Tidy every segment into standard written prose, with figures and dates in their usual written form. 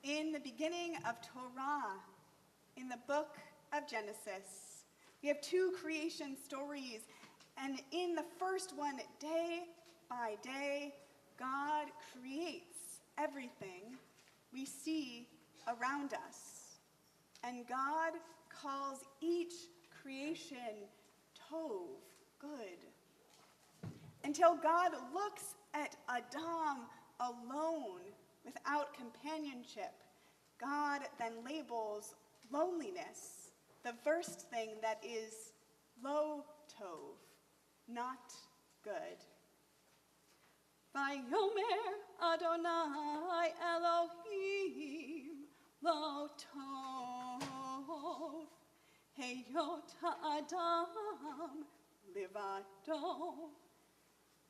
In the beginning of Torah, in the book of Genesis, we have two creation stories, and in the first one, day by day, God creates everything we see around us, and God calls each creation tov, good, until God looks at Adam alone without companionship. God then labels loneliness the first thing that is lo tov, not good. Vayomer Adonai Elohim lo tov heyot ha'adam livado.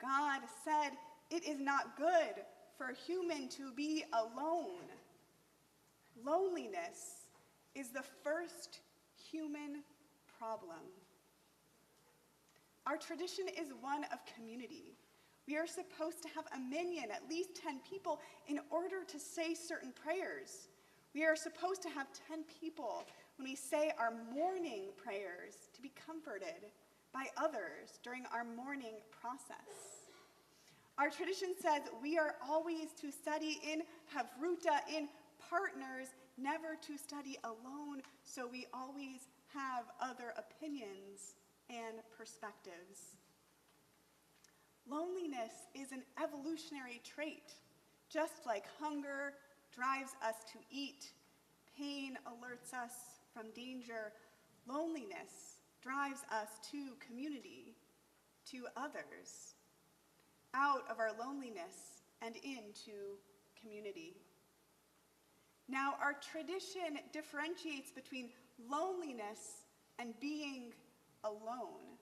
God said, it is not good for a human to be alone. Loneliness is the first human problem. Our tradition is one of community. We are supposed to have a minyan, at least 10 people, in order to say certain prayers. We are supposed to have 10 people when we say our morning prayers to be comforted by others during our mourning process. Our tradition says we are always to study in havruta, in partners, never to study alone, so we always have other opinions and perspectives. Loneliness is an evolutionary trait. Just like hunger drives us to eat, pain alerts us from danger, loneliness drives us to community, to others, out of our loneliness and into community. Now, our tradition differentiates between loneliness and being alone.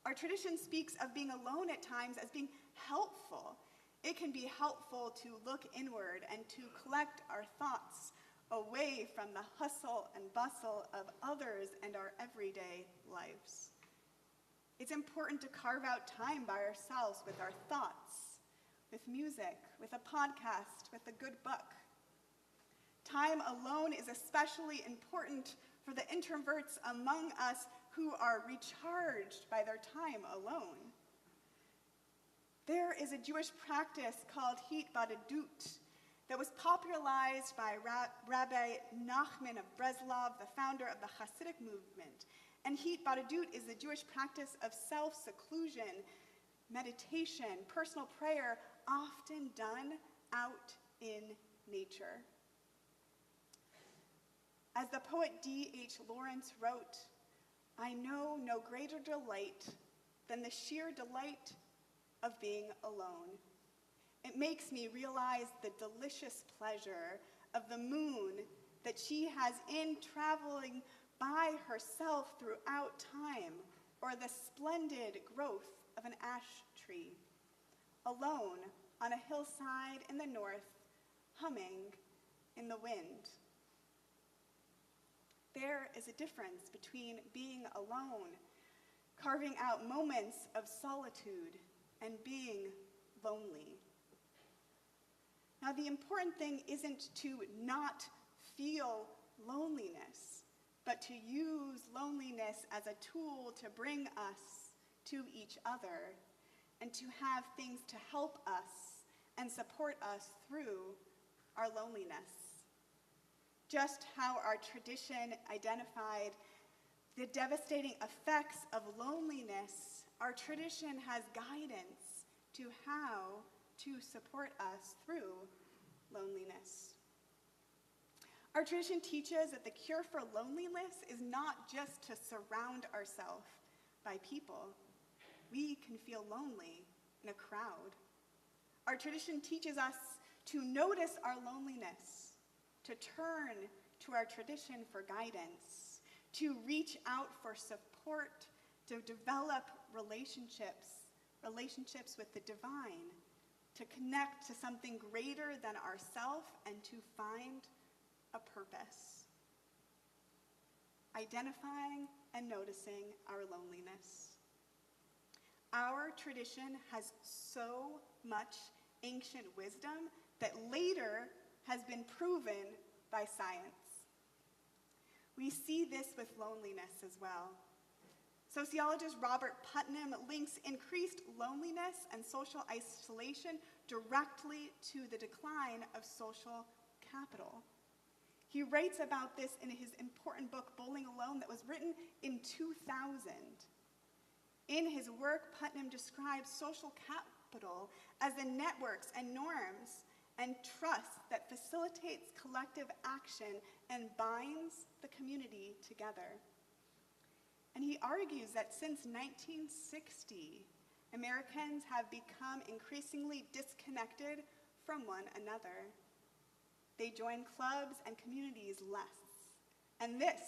Our tradition speaks of being alone at times as being helpful. It can be helpful to look inward and to collect our thoughts away from the hustle and bustle of others and our everyday lives. It's important to carve out time by ourselves with our thoughts, with music, with a podcast, with a good book. Time alone is especially important for the introverts among us who are recharged by their time alone. There is a Jewish practice called hitbadadut that was popularized by Rabbi Nachman of Breslov, the founder of the Hasidic movement. And hitbadadut is the Jewish practice of self-seclusion, meditation, personal prayer, often done out in nature. As the poet D.H. Lawrence wrote, I know no greater delight than the sheer delight of being alone. It makes me realize the delicious pleasure of the moon that she has in traveling by herself throughout time, or the splendid growth of an ash tree, alone on a hillside in the north, humming in the wind. There is a difference between being alone, carving out moments of solitude, and being lonely. Now, the important thing isn't to not feel loneliness, but to use loneliness as a tool to bring us to each other and to have things to help us and support us through our loneliness. Just how our tradition identified the devastating effects of loneliness, our tradition has guidance to how to support us through loneliness. Our tradition teaches that the cure for loneliness is not just to surround ourselves by people. We can feel lonely in a crowd. Our tradition teaches us to notice our loneliness, to turn to our tradition for guidance, to reach out for support, to develop relationships with the divine, to connect to something greater than ourself, and to find a purpose. Identifying and noticing our loneliness. Our tradition has so much ancient wisdom that later has been proven by science. We see this with loneliness as well. Sociologist Robert Putnam links increased loneliness and social isolation directly to the decline of social capital. He writes about this in his important book, Bowling Alone, that was written in 2000. In his work, Putnam describes social capital as the networks and norms and trust that facilitates collective action and binds the community together. And he argues that since 1960, Americans have become increasingly disconnected from one another. They join clubs and communities less. And this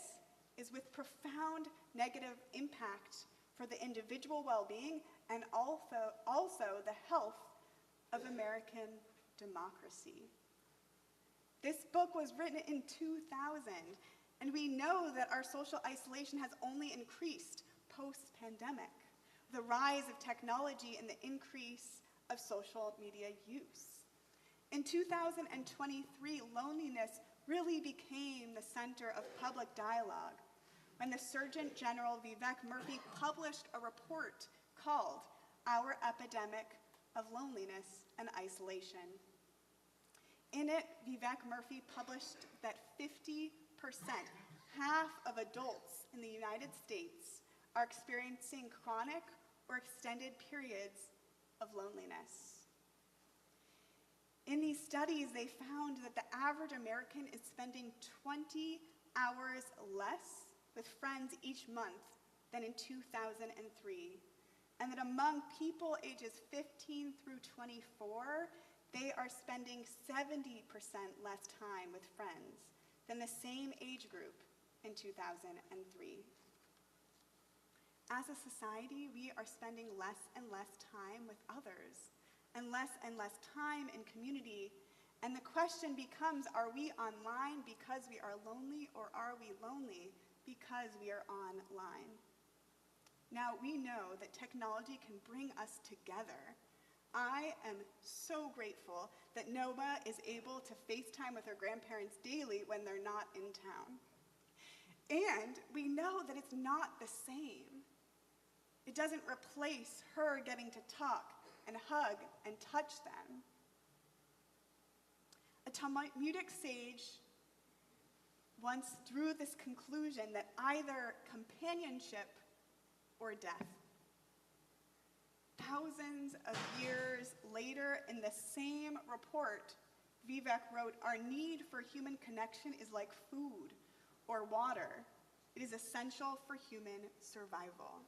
is with profound negative impact for the individual well-being and also the health of American democracy. This book was written in 2000, and we know that our social isolation has only increased post-pandemic, the rise of technology and the increase of social media use. In 2023, loneliness really became the center of public dialogue when the Surgeon General Vivek Murthy published a report called Our Epidemic of Loneliness and Isolation. In it, Vivek Murthy published that 50%, half of adults in the United States, are experiencing chronic or extended periods of loneliness. In these studies, they found that the average American is spending 20 hours less with friends each month than in 2003, and that among people ages 15 through 24, they are spending 70% less time with friends than the same age group in 2003. As a society, we are spending less and less time with others and less time in community. And the question becomes, are we online because we are lonely, or are we lonely because we are online? Now, we know that technology can bring us together. I am so grateful that Nova is able to FaceTime with her grandparents daily when they're not in town. And we know that it's not the same. It doesn't replace her getting to talk and hug and touch them. A Talmudic sage once drew this conclusion that either companionship or death. Thousands of years later, in the same report, Vivek wrote, "Our need for human connection is like food or water. It is essential for human survival."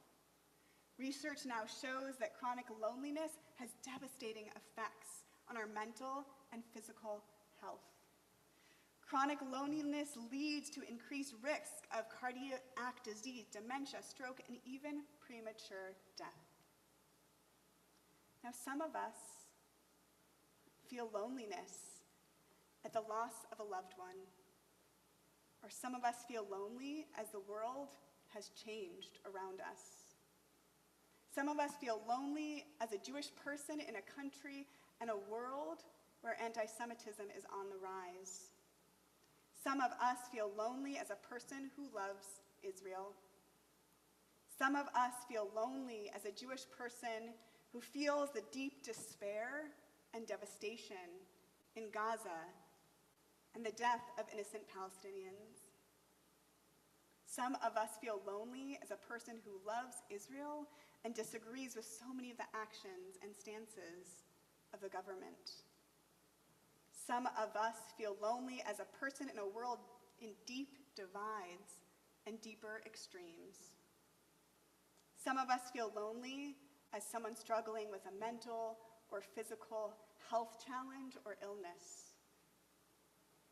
Research now shows that chronic loneliness has devastating effects on our mental and physical health. Chronic loneliness leads to increased risk of cardiac disease, dementia, stroke, and even premature death. Now, some of us feel loneliness at the loss of a loved one, or some of us feel lonely as the world has changed around us. Some of us feel lonely as a Jewish person in a country and a world where anti-Semitism is on the rise. Some of us feel lonely as a person who loves Israel. Some of us feel lonely as a Jewish person who feels the deep despair and devastation in Gaza and the death of innocent Palestinians. Some of us feel lonely as a person who loves Israel and disagrees with so many of the actions and stances of the government. Some of us feel lonely as a person in a world in deep divides and deeper extremes. Some of us feel lonely as someone struggling with a mental or physical health challenge or illness.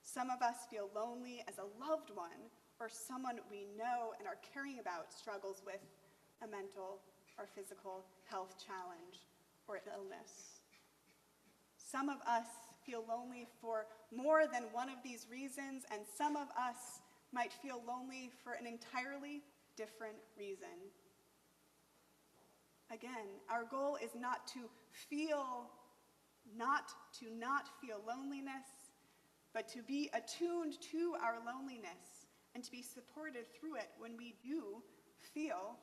Some of us feel lonely as a loved one or someone we know and are caring about struggles with a mental or physical health challenge or illness. Some of us feel lonely for more than one of these reasons, and some of us might feel lonely for an entirely different reason. Again, our goal is not to not feel loneliness, but to be attuned to our loneliness and to be supported through it when we do feel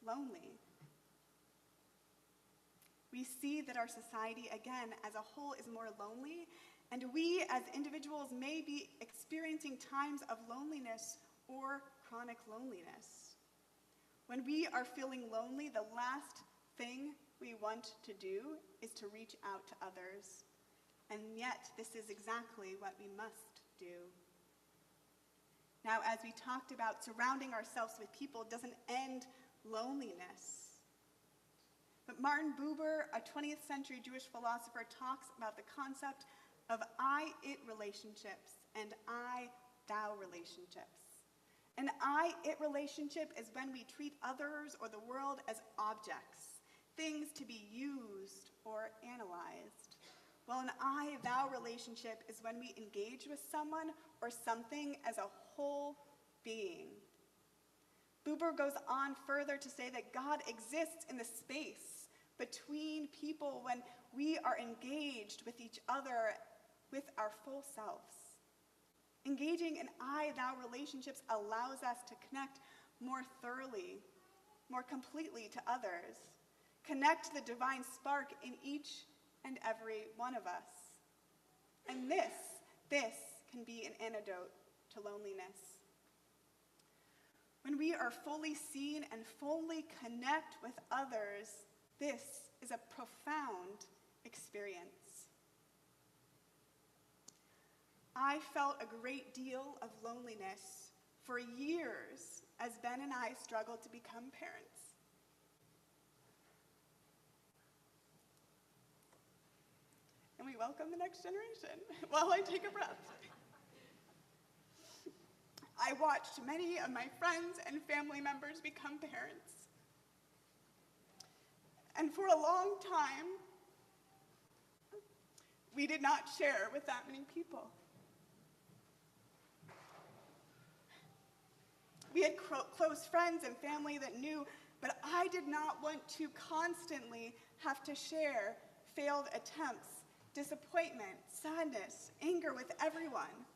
lonely. We see that our society, again, as a whole, is more lonely, and we as individuals may be experiencing times of loneliness or chronic loneliness. When we are feeling lonely, the last thing we want to do is to reach out to others. And yet, this is exactly what we must do. Now, as we talked about, surrounding ourselves with people doesn't end loneliness. But Martin Buber, a 20th century Jewish philosopher, talks about the concept of I-it relationships and I-thou relationships. An I-it relationship is when we treat others or the world as objects, things to be used or analyzed. While an I-thou relationship is when we engage with someone or something as a whole being. Buber goes on further to say that God exists in the space between people when we are engaged with each other with our full selves. Engaging in I-thou relationships allows us to connect more thoroughly, more completely to others, connect the divine spark in each and every one of us. And this can be an antidote to loneliness. When we are fully seen and fully connect with others, this is a profound experience. I felt a great deal of loneliness for years as Ben and I struggled to become parents. And we welcome the next generation while I take a breath. I watched many of my friends and family members become parents. And for a long time, we did not share with that many people. We had close friends and family that knew, but I did not want to constantly have to share failed attempts, disappointment, sadness, anger with everyone.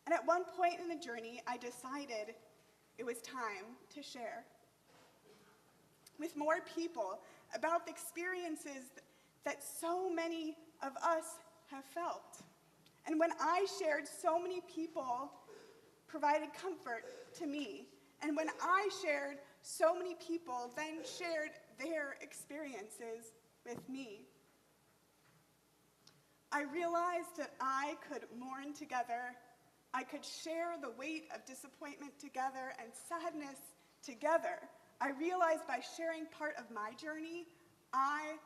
And at one point in the journey, I decided it was time to share with more people about the experiences that so many of us have felt. And when I shared, so many people provided comfort to me. And when I shared, so many people then shared their experiences with me. I realized that I could mourn together. I could share the weight of disappointment together and sadness together. I realized by sharing part of my journey, I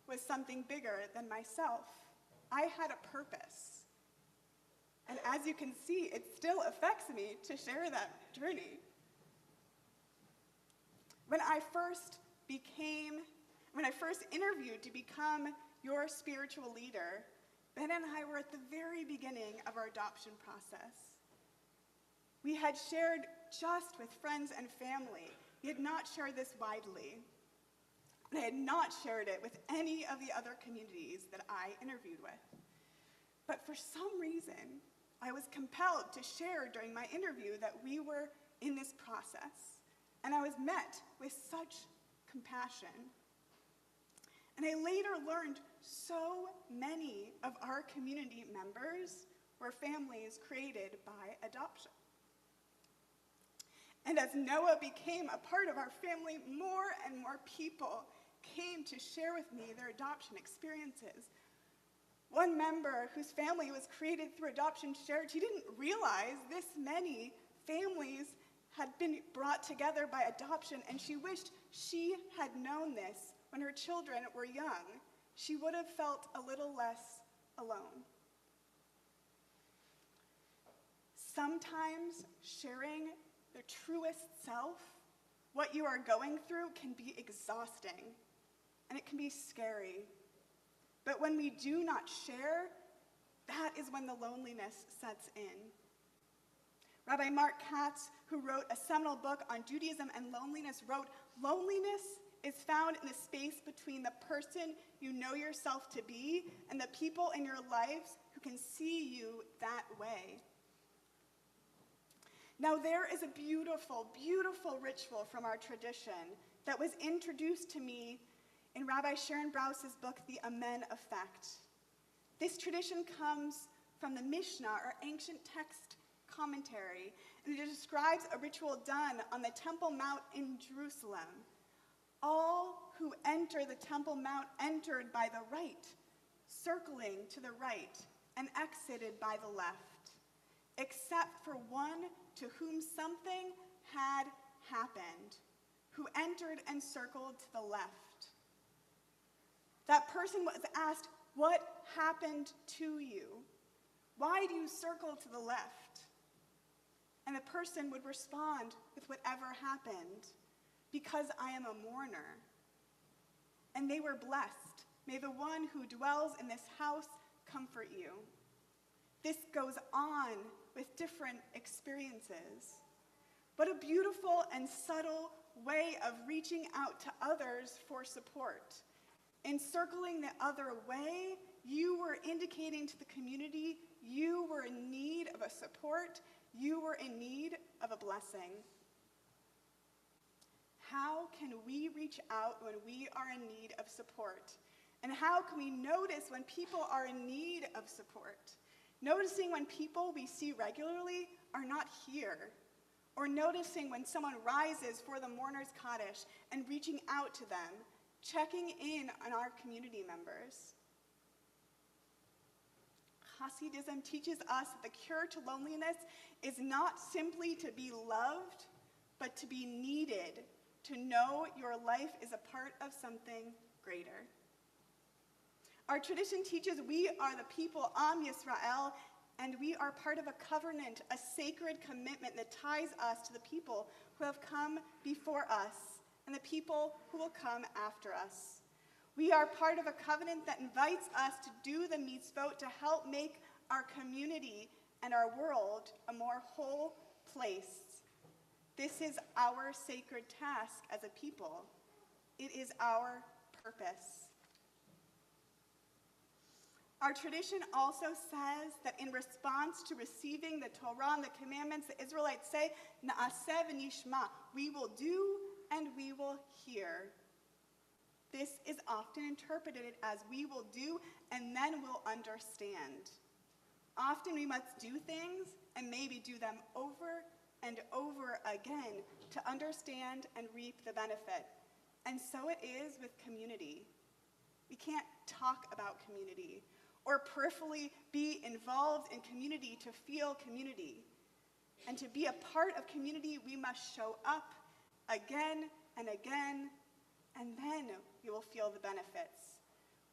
was something bigger than myself. I had a purpose. And as you can see, it still affects me to share that journey. When I first interviewed to become your spiritual leader, Ben and I were at the very beginning of our adoption process. We had shared just with friends and family. We had not shared this widely. And I had not shared it with any of the other communities that I interviewed with. But for some reason, I was compelled to share during my interview that we were in this process. And I was met with such compassion. And I later learned so many of our community members were families created by adoption. And as Noah became a part of our family, more and more people came to share with me their adoption experiences. One member whose family was created through adoption shared he didn't realize this many families had been brought together by adoption, and she wished she had known this when her children were young. She would have felt a little less alone. Sometimes sharing the truest self, what you are going through, can be exhausting, and it can be scary. But when we do not share, that is when the loneliness sets in. Rabbi Mark Katz, who wrote a seminal book on Judaism and loneliness, wrote, "Loneliness is found in the space between the person you know yourself to be and the people in your lives who can see you that way. Now, there is a beautiful, beautiful ritual from our tradition that was introduced to me in Rabbi Sharon Brous' book, The Amen Effect. This tradition comes from the Mishnah, or ancient text commentary, and it describes a ritual done on the Temple Mount in Jerusalem. All who enter the Temple Mount entered by the right, circling to the right, and exited by the left, except for one to whom something had happened, who entered and circled to the left. That person was asked, "What happened to you? Why do you circle to the left?" And the person would respond with whatever happened, "Because I am a mourner." And they were blessed. "May the one who dwells in this house comfort you." This goes on with different experiences. What a beautiful and subtle way of reaching out to others for support. In circling the other way, you were indicating to the community you were in need of a support, you were in need of a blessing. How can we reach out when we are in need of support? And how can we notice when people are in need of support? Noticing when people we see regularly are not here, or noticing when someone rises for the mourner's Kaddish and reaching out to them, checking in on our community members. Hasidism teaches us that the cure to loneliness is not simply to be loved, but to be needed, to know your life is a part of something greater. Our tradition teaches we are the people Am Yisrael, and we are part of a covenant, a sacred commitment that ties us to the people who have come before us and the people who will come after us. We are part of a covenant that invites us to do the mitzvot to help make our community and our world a more whole place. This is our sacred task as a people. It is our purpose. Our tradition also says that in response to receiving the Torah and the commandments, the Israelites say, "Na'aseh v'nishma," we will do and we will hear. This is often interpreted as we will do and then we'll understand. Often we must do things and maybe do them over and over again to understand and reap the benefit. And so it is with community. We can't talk about community or peripherally be involved in community to feel community. And to be a part of community, we must show up again and again, and then we will feel the benefits.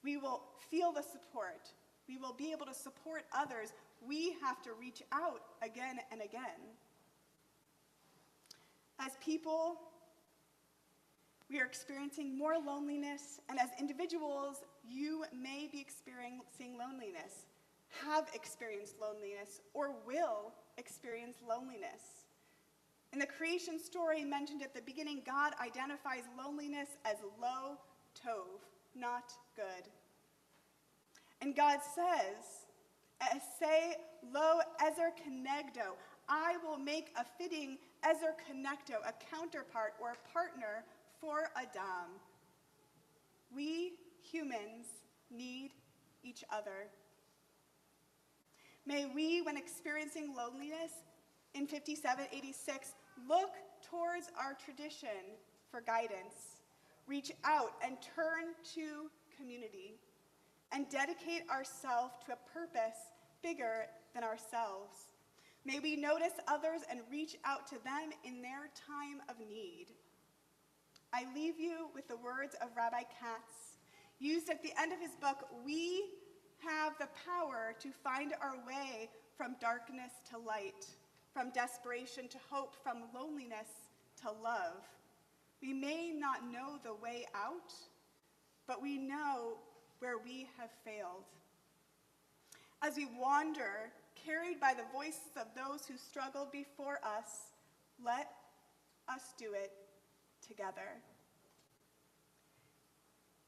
We will feel the support. We will be able to support others. We have to reach out again and again. As people, we are experiencing more loneliness, and as individuals, you may be experiencing loneliness, have experienced loneliness, or will experience loneliness. In the creation story mentioned at the beginning, God identifies loneliness as lo tov, not good. And God says, "Say lo ezer kenegdo," I will make a fitting ezer kenegdo, a counterpart or a partner for Adam. We humans need each other. May we, when experiencing loneliness in 5786, look towards our tradition for guidance, reach out and turn to community, and dedicate ourselves to a purpose bigger than ourselves. May we notice others and reach out to them in their time of need. I leave you with the words of Rabbi Katz, used at the end of his book, "We have the power to find our way from darkness to light, from desperation to hope, from loneliness to love. We may not know the way out, but we know where we have failed." As we wander, carried by the voices of those who struggled before us, let us do it together.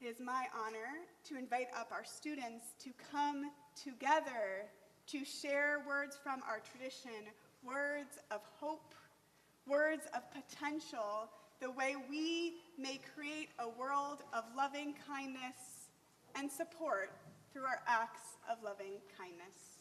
It is my honor to invite up our students to come together to share words from our tradition, words of hope, words of potential, the way we may create a world of loving kindness and support through our acts of loving kindness.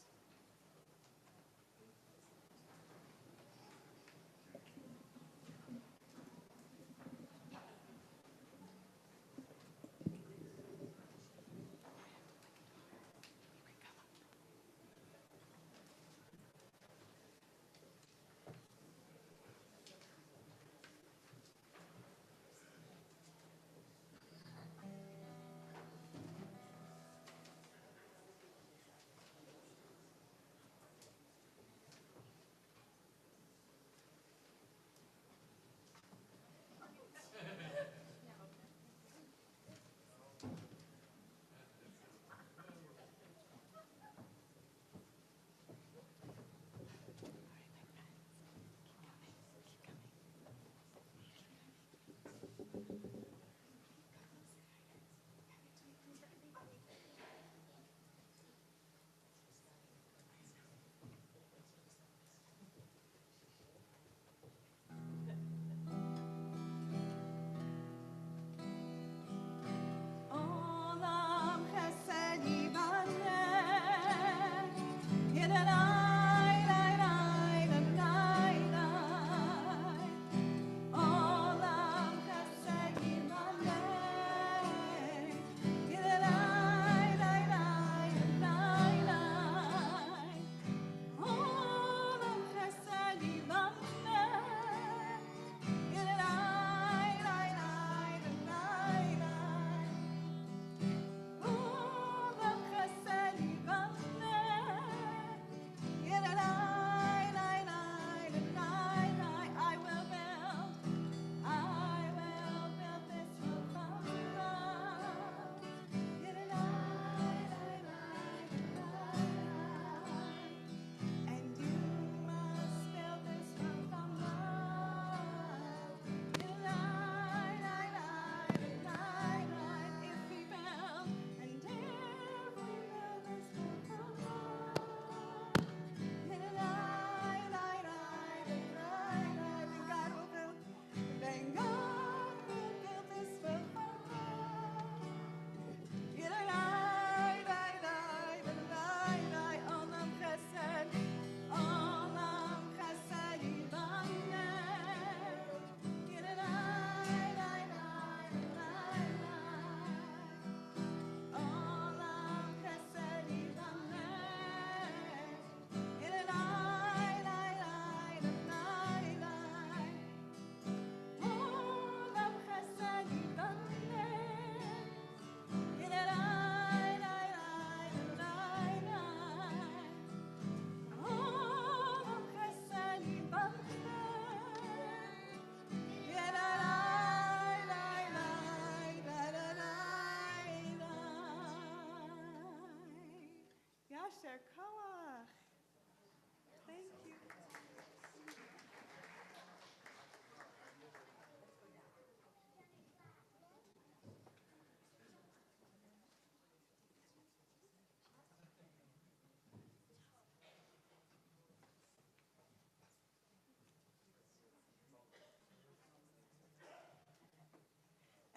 Thank you.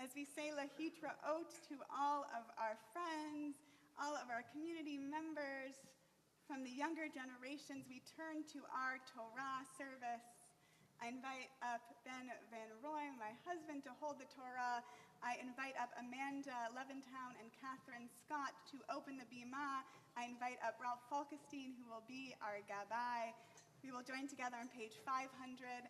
As we say Lahitra Ot to all of our friends, all of our community members, from the younger generations, we turn to our Torah service. I invite up Ben Van Roy, my husband, to hold the Torah. I invite up Amanda Leventown and Catherine Scott to open the Bima. I invite up Ralph Falkestein, who will be our Gabbai. We will join together on page 534.